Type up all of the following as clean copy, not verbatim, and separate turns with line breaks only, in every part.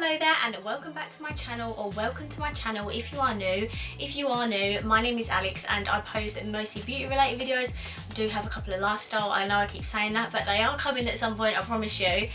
Hello there and welcome back to my channel, or welcome to my channel if you are new. If you are new, my name is Alex and I post mostly beauty related videos. I do have a couple of lifestyle, I know I keep saying that, but they are coming at some point, I promise you.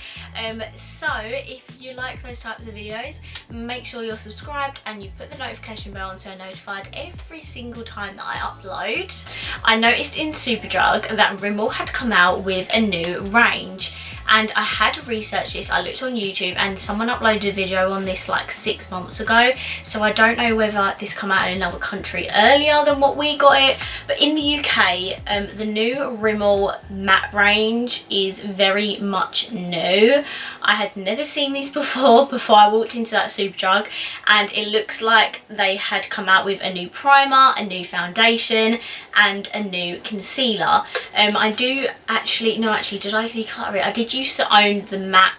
So if you like those types of videos, make sure you're subscribed and you put the notification bell on so you're notified every single time that I upload. I noticed in Superdrug that Rimmel had come out with a new range, and I had researched this. I looked on YouTube and someone uploaded a video on this like 6 months ago, so I don't know whether this come out in another country earlier than what we got it, but in the UK the new Rimmel matte range is very much new. I had never seen this before I walked into that Superdrug, and it looks like they had come out with a new primer, a new foundation and a new concealer. I do actually, no actually, did I declutter it? I did used to own the matte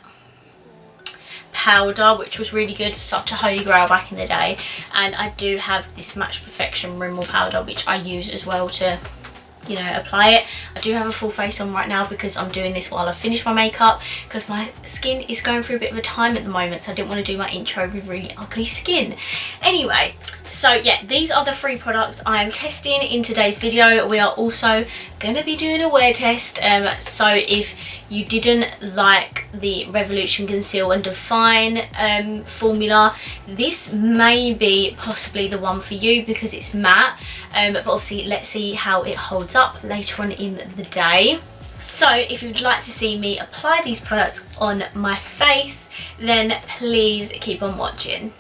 powder, which was really good, such a holy grail back in the day, and I do have this Match Perfection Rimmel powder which I use as well to, you know, apply it. I do have a full face on right now because I'm doing this while I finish my makeup, because my skin is going through a bit of a time at the moment, so I didn't want to do my intro with really ugly skin. Anyway, so yeah, these are the 3 products I am testing in today's video. We are also going to be doing a wear test, so if you didn't like the Revolution Conceal and Define formula, this may be possibly the one for you because it's matte, but obviously let's see how it holds up later on in the day. So if you'd like to see me apply these products on my face, then please keep on watching.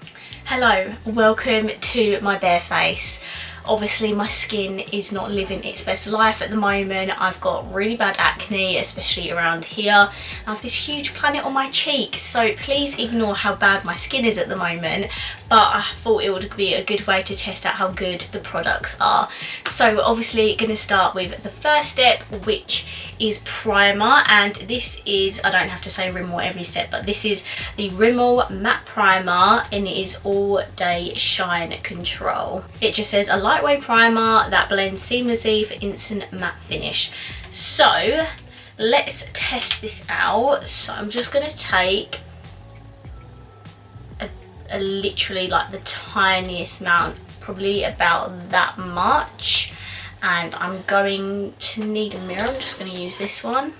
Hello, welcome to my bare face. Obviously my skin is not living its best life at the moment. I've got really bad acne, especially around here. I have this huge planet on my cheek, so please ignore how bad my skin is at the moment, but I thought it would be a good way to test out how good the products are. So we're obviously going to start with the first step, which is primer, and this is, I don't have to say Rimmel every step, but this is the Rimmel matte primer and it is All Day Shine Control. It just says a lightweight primer that blends seamlessly for instant matte finish. So let's test this out. So I'm just going to take a literally like the tiniest amount, probably about that much, and I'm going to need a mirror. I'm just going to use this one,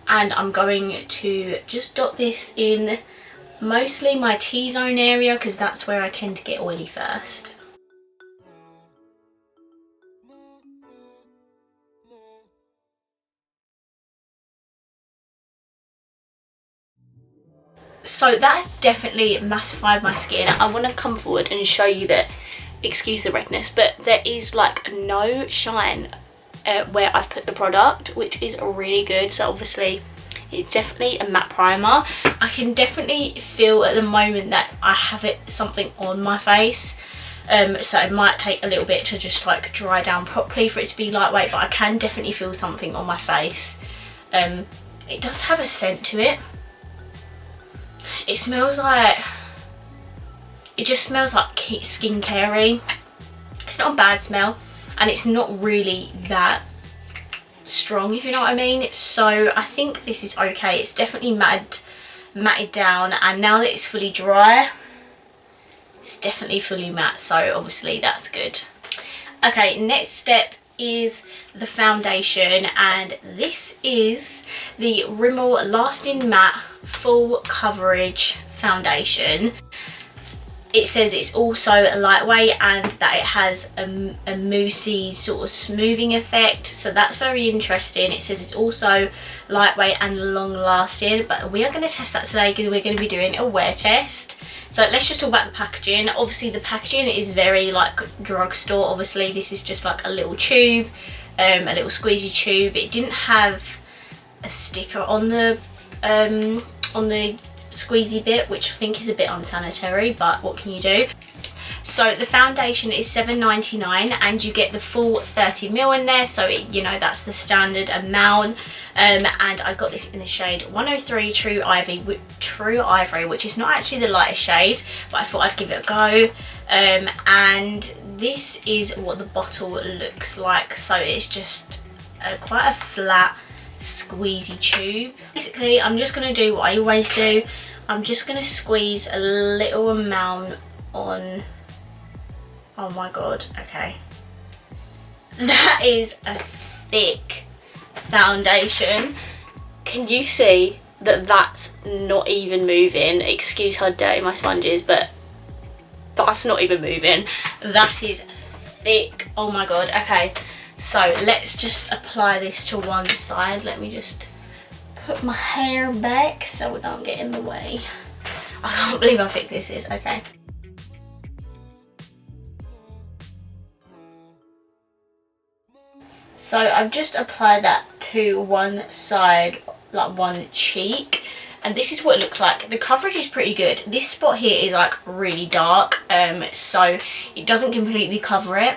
and I'm going to just dot this in mostly my T-zone area because that's where I tend to get oily first. So that's definitely mattified my skin. I want to come forward and show you that, excuse the redness, but there is like no shine where I've put the product, which is really good. So obviously it's definitely a matte primer. I can definitely feel at the moment that I have something on my face, so it might take a little bit to just like dry down properly for it to be lightweight, but I can definitely feel something on my face. It does have a scent to it. It smells like, it just smells like skincare-y. It's not a bad smell, and it's not really that strong, if you know what I mean. So I think this is okay. It's definitely matted down, and now that it's fully dry, it's definitely fully matte, so obviously that's good. Okay, next step is the foundation, and this is the Rimmel Lasting Matte Full Coverage Foundation. It says it's also lightweight and that it has a moussey sort of smoothing effect, so that's very interesting. It says it's also lightweight and long lasting, but we are going to test that today because we're going to be doing a wear test. So let's just talk about the packaging. Obviously the packaging is very like drugstore. Obviously this is just like a little tube, a little squeezy tube. It didn't have a sticker on the squeezy bit, which I think is a bit unsanitary, but what can you do? So the foundation is $7.99 and you get the full 30ml in there, so it, you know, that's the standard amount. And I got this in the shade 103 True Ivory, which is not actually the lightest shade, but I thought I'd give it a go. And this is what the bottle looks like. So it's just quite a flat squeezy tube. Basically, I'm just going to do what I always do. I'm just going to squeeze a little amount on. Oh my god, okay. That is a thick foundation. Can you see that that's not even moving? Excuse how dirty my sponge is, but that's not even moving. That is thick. Oh my god. Okay, so let's just apply this to one side. Let me just put my hair back so it don't get in the way. I can't believe how thick this is. Okay. So I've just applied that to one side, like one cheek, and this is what it looks like. The coverage is pretty good. This spot here is like really dark, so it doesn't completely cover it,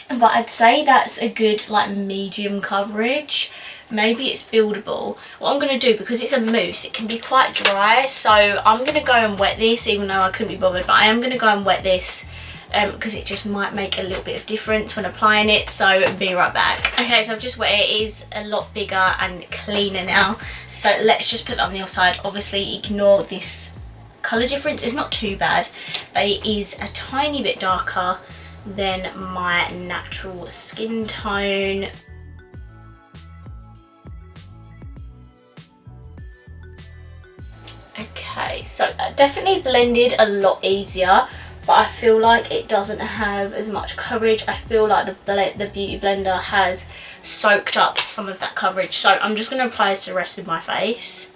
but I'd say that's a good like medium coverage. Maybe it's buildable. What I'm going to do, because it's a mousse, it can be quite dry, so I'm going to go and wet this, even though I couldn't be bothered, but I am going to go and wet this because it just might make a little bit of difference when applying it. So be right back. Okay, so I've just wet it. It is a lot bigger and cleaner now, so let's just put that on the other side. Obviously ignore this colour difference, it's not too bad, but it is a tiny bit darker than my natural skin tone. Okay, so that definitely blended a lot easier, but I feel like it doesn't have as much coverage. I feel like the Beauty Blender has soaked up some of that coverage. So I'm just going to apply this to the rest of my face.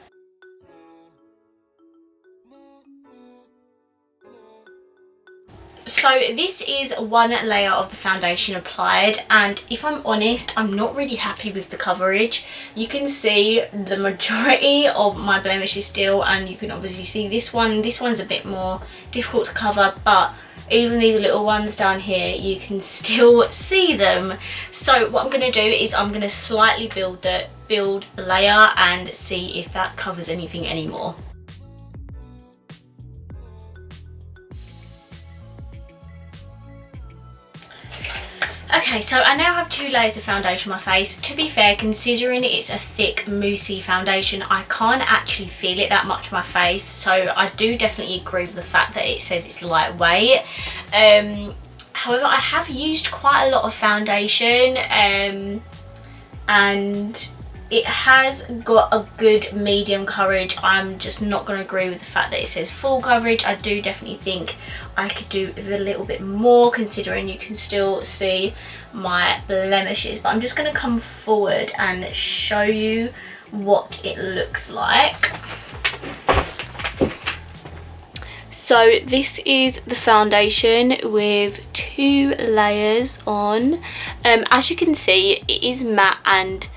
So this is one layer of the foundation applied, and if I'm honest, I'm not really happy with the coverage. You can see the majority of my blemishes still, and you can obviously see this one's a bit more difficult to cover, but even these little ones down here, you can still see them. So what I'm going to do is I'm going to slightly build the layer and see if that covers anything anymore. Okay, so I now have 2 layers of foundation on my face. To be fair, considering it's a thick, moussey foundation, I can't actually feel it that much on my face. So I do definitely agree with the fact that it says it's lightweight. However, I have used quite a lot of foundation, and it has got a good medium coverage. I'm just not going to agree with the fact that it says full coverage. I do definitely think I could do with a little bit more, considering you can still see my blemishes. But I'm just going to come forward and show you what it looks like. So this is the foundation with 2 layers on. As you can see, it is matte and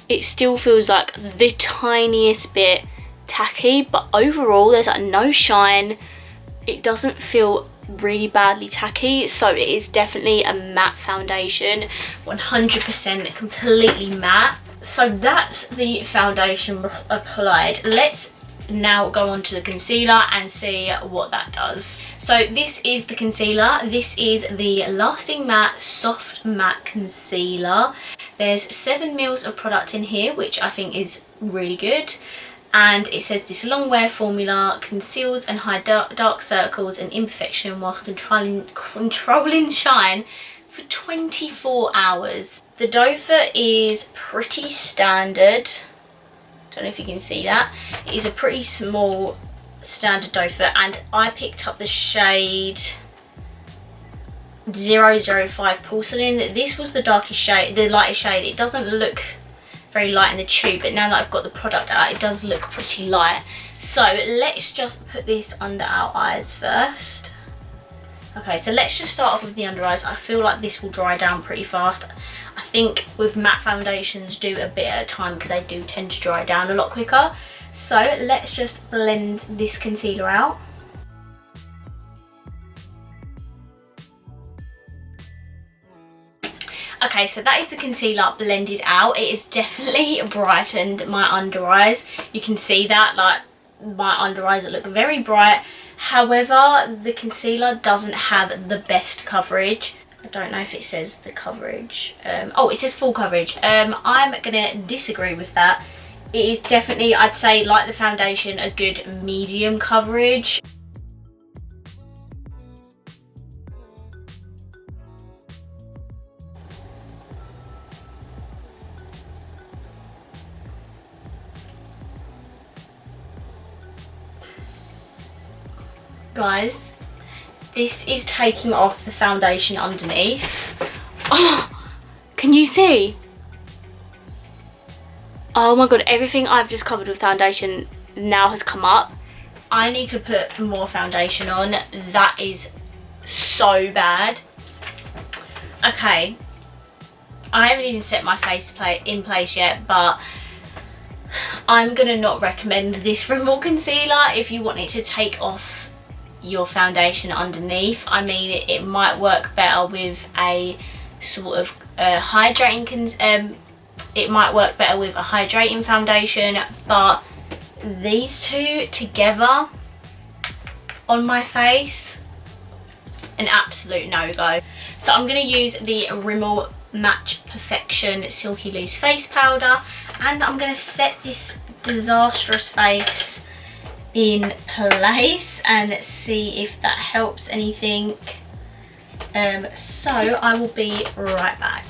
it still feels like the tiniest bit tacky, but overall there's like no shine. It doesn't feel really badly tacky, so it is definitely a matte foundation, 100% completely matte. So that's the foundation applied. Let's now go on to the concealer and see what that does. So this is the concealer. This is the Lasting Matte Soft Matte Concealer. There's 7 ml of product in here, which I think is really good. And it says this long wear formula conceals and hides dark circles and imperfection whilst controlling shine for 24 hours. The doe foot is pretty standard. Don't know if you can see that. It is a pretty small standard doe foot, and I picked up the shade 005 Porcelain. This was the darkest shade, the lightest shade. It doesn't look very light in the tube, but now that I've got the product out, it does look pretty light. So let's just put this under our eyes first. Okay, so let's just start off with the under eyes. I feel like this will dry down pretty fast. I think with matte foundations, do a bit at a time because they do tend to dry down a lot quicker. So let's just blend this concealer out. Okay, so that is the concealer blended out. It has definitely brightened my under eyes. You can see that, like, my under eyes look very bright. However, the concealer doesn't have the best coverage. I don't know if it says the coverage. Oh, it says full coverage. I'm gonna disagree with that. It is definitely, I'd say, like the foundation, a good medium coverage. Guys, this is taking off the foundation underneath. Oh, can you see? Oh my god, everything I've just covered with foundation now has come up. I need to put more foundation on. That is so bad. Okay, I haven't even set my face in place yet, but I'm gonna not recommend this Rimmel concealer if you want it to take off your foundation underneath. I mean, it might work better with a sort of hydrating it might work better with a hydrating foundation, but these two together on my face, an absolute no-go. So I'm going to use the Rimmel Match Perfection Silky Loose Face Powder, and I'm going to set this disastrous face in place and see if that helps anything. So I will be right back.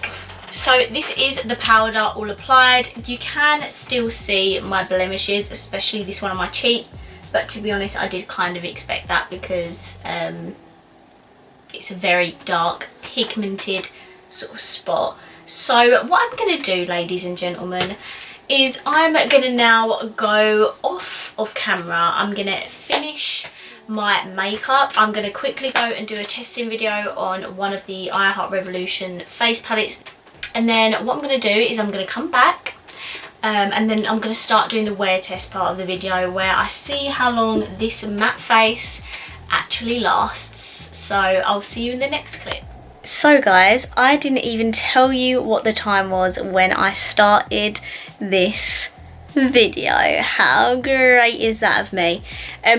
So this is the powder all applied. You can still see my blemishes, especially this one on my cheek, but to be honest, I did kind of expect that because it's a very dark pigmented sort of spot. So what I'm going to do, ladies and gentlemen, is I'm going to now go off of camera. I'm going to finish my makeup. I'm going to quickly go and do a testing video on one of the I Heart Revolution face palettes, and then what I'm going to do is I'm going to come back and then I'm going to start doing the wear test part of the video where I see how long this matte face actually lasts. So I'll see you in the next clip. So guys, I didn't even tell you what the time was when I started this video. How great is that of me?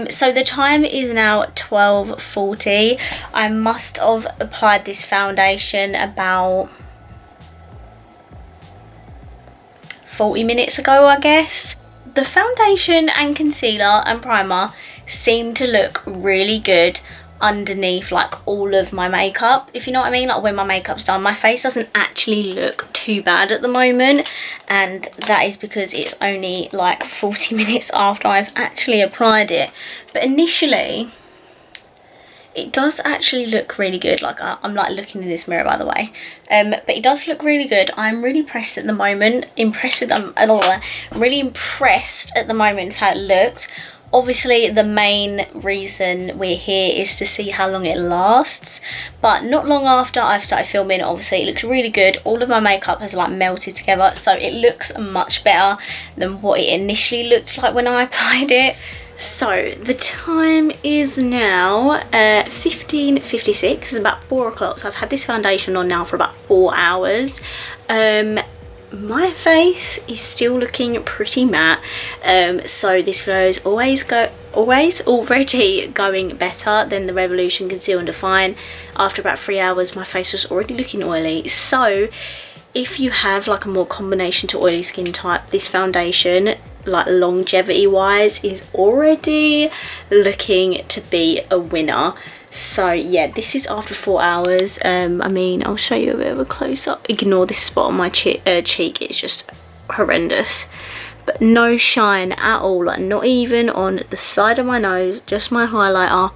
So the time is now 12:40. I must have applied this foundation about 40 minutes ago, I guess. The foundation and concealer and primer seem to look really good underneath like all of my makeup, if you know what I mean. Like when my makeup's done, my face doesn't actually look too bad at the moment, and that is because it's only like 40 minutes after I've actually applied it. But initially it does actually look really good. Like I'm like looking in this mirror, by the way, but it does look really good. I'm really impressed at the moment, really impressed at the moment with how it looked. Obviously the main reason we're here is to see how long it lasts, but not long after I've started filming, obviously it looks really good. All of my makeup has like melted together, so it looks much better than what it initially looked like when I applied it. So the time is now 15:56. It's about 4 o'clock, so I've had this foundation on now for about 4 hours. My face is still looking pretty matte, so this video is always already going better than the Revolution Conceal and Define. After about 3 hours my face was already looking oily. So if you have like a more combination to oily skin type, this foundation, like longevity wise, is already looking to be a winner. So yeah, this is after 4 hours. I mean, I'll show you a bit of a close-up. Ignore this spot on my cheek, it's just horrendous. But no shine at all, like not even on the side of my nose, just my highlighter.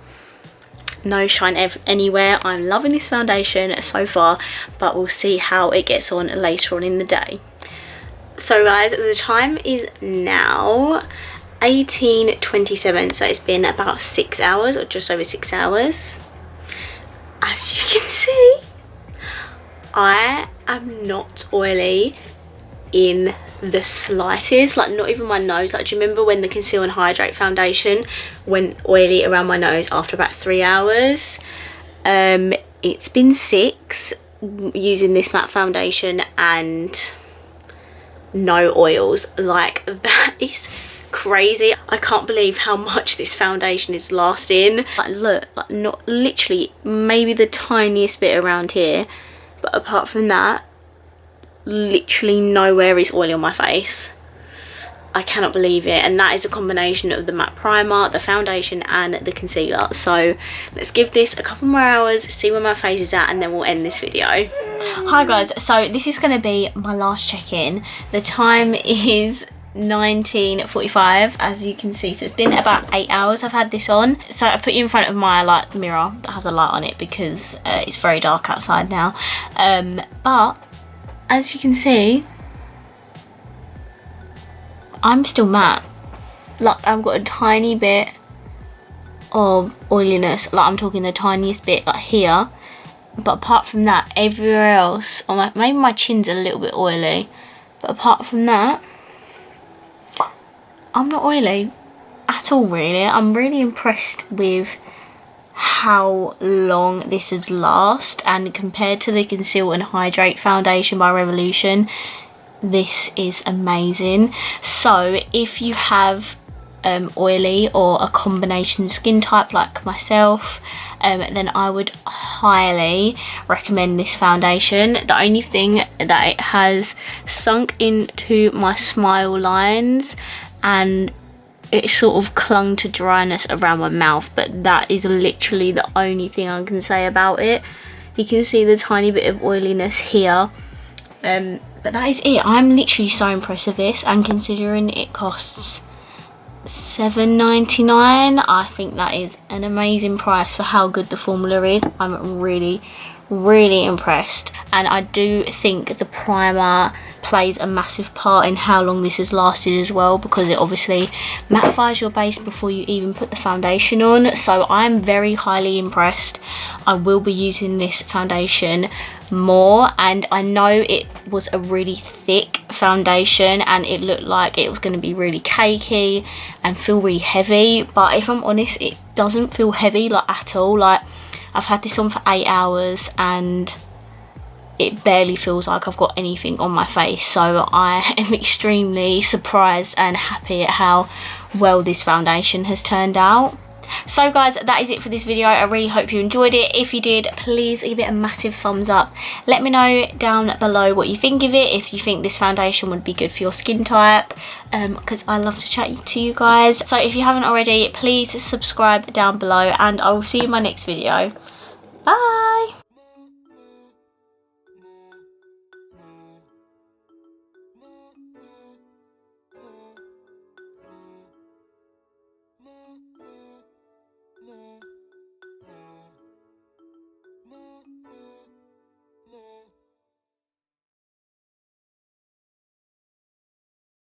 No shine anywhere. I'm loving this foundation so far, but we'll see how it gets on later on in the day. So guys, the time is now 18:27, so it's been about 6 hours, or just over 6 hours. As you can see, I am not oily in the slightest, like not even my nose. Like, do you remember when the Conceal and Hydrate foundation went oily around my nose after about 3 hours? It's been 6 using this matte foundation and no oils. Like, that is crazy. I can't believe how much this foundation is lasting. Like look, like not literally maybe the tiniest bit around here, but apart from that, literally nowhere is oily on my face. I cannot believe it. And that is a combination of the matte primer, the foundation and the concealer. So let's give this a couple more hours, see where my face is at, and then we'll end this video. Hi guys, so this is going to be my last check-in. The time is 19:45, as you can see, so it's been about 8 hours I've had this on. So I put you in front of my like mirror that has a light on it because it's very dark outside now, but as you can see, I'm still matte. Like I've got a tiny bit of oiliness, like I'm talking the tiniest bit like here, but apart from that, everywhere else on my, maybe my chin's a little bit oily, but apart from that, I'm not oily at all really. I'm really impressed with how long this has lasted, and compared to the Conceal and Hydrate foundation by Revolution, this is amazing. So if you have oily or a combination skin type like myself, then I would highly recommend this foundation. The only thing that it has sunk into my smile lines and it sort of clung to dryness around my mouth, but that is literally the only thing I can say about it. You can see the tiny bit of oiliness here, but that is it. I'm literally so impressed with this, and considering it costs $7.99, I think that is an amazing price for how good the formula is. I'm really impressed, and I do think the primer plays a massive part in how long this has lasted as well, because it obviously mattifies your base before you even put the foundation on. So I'm very highly impressed. I will be using this foundation more, and I know it was a really thick foundation and it looked like it was going to be really cakey and feel really heavy, but if I'm honest, it doesn't feel heavy like at all. Like I've had this on for 8 hours and it barely feels like I've got anything on my face. So I am extremely surprised and happy at how well this foundation has turned out. So guys, that is it for this video. I really hope you enjoyed it. If you did, please give it a massive thumbs up. Let me know down below what you think of it, if you think this foundation would be good for your skin type, because I love to chat to you guys. So if you haven't already, please subscribe down below, and I will see you in my next video. Bye.